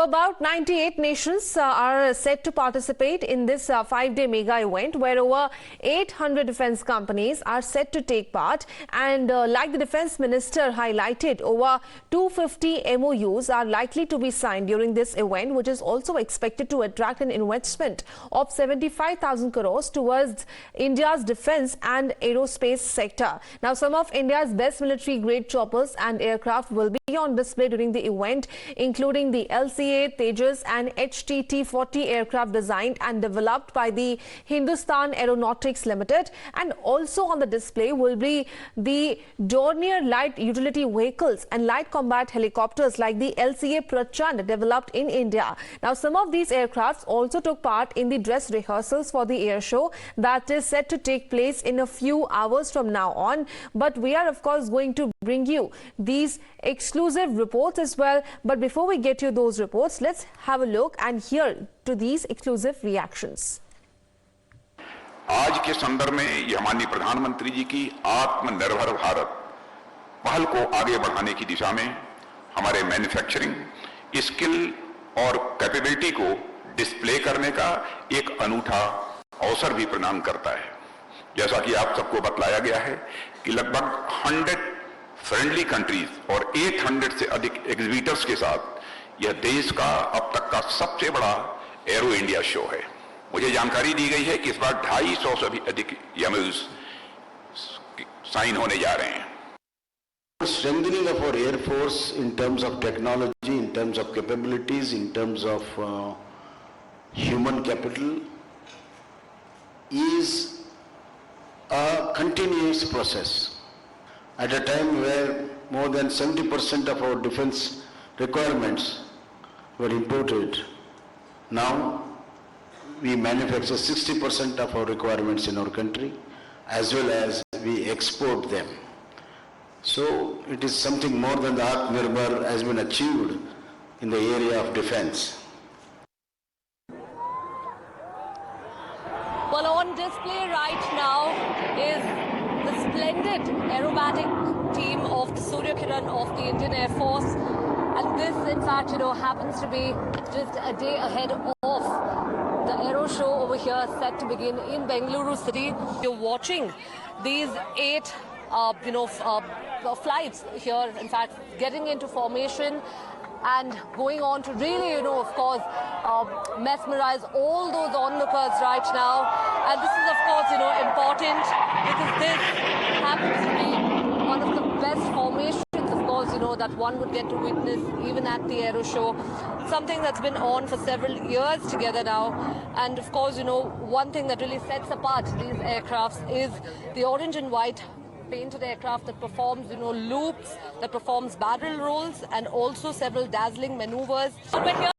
About 98 nations are set to participate in this 5-day mega event where over 800 defense companies are set to take part, and like the Defense Minister highlighted, over 250 MOUs are likely to be signed during this event, which is also expected to attract an investment of 75,000 crores towards India's defense and aerospace sector. Now, some of India's best military grade choppers and aircraft will be on display during the event, including the LCA, Tejas and HTT-40 aircraft designed and developed by the Hindustan Aeronautics Limited. And also on the display will be the Dornier light utility vehicles and light combat helicopters like the LCA Prachand developed in India. Now, some of these aircrafts also took part in the dress rehearsals for the air show that is set to take place in a few hours from now on. But we are, of course, going to bring you these exclusive reports as well. But before we get you those reports, let's have a look and hear to these exclusive reactions. आज के संदर्भ में ये माननीय प्रधानमंत्री जी की आत्मनिर्भर भारत पहल को आगे बढ़ाने की दिशा में हमारे मैन्युफैक्चरिंग स्किल और कैपेबिलिटी को डिस्प्ले करने का एक अनूठा अवसर भी प्रदान करता है। जैसा कि आप सबको बतलाया गया है कि लगभग 100 फ्रेंडली कंट्रीज और 800 से अधिक एग्जीबिटर्स के साथ यह देश का अब तक का सबसे बड़ा एरो इंडिया शो है। मुझे जानकारी दी गई है कि इस बार 250 से भी अधिक MOUs साइन होने जा रहे हैं। Strengthening of our Air Force in terms of technology, in terms of capabilities, in terms of human capital is a continuous process. At a time where more than 70% of our defense requirements were imported, now we manufacture 60% of our requirements in our country, as well as we export them. So it is something more than the Atmanirbhar has been achieved in the area of defense. Well, on display right now is the splendid aerobatic team of the Surya Kiran of the Indian Air Force. And this, in fact, happens to be just a day ahead of the Aero Show over here, set to begin in Bengaluru city. You're watching these 8 flights here, in fact, getting into formation and going on to really, of course, mesmerize all those onlookers right now. And this is, of course, important because this happens to be one of the best formations, of course, that one would get to witness even at the Aero Show. Something that's been on for several years together now. And, of course, one thing that really sets apart these aircrafts is the orange and white painted aircraft that performs, loops, that performs barrel rolls and also several dazzling maneuvers. But here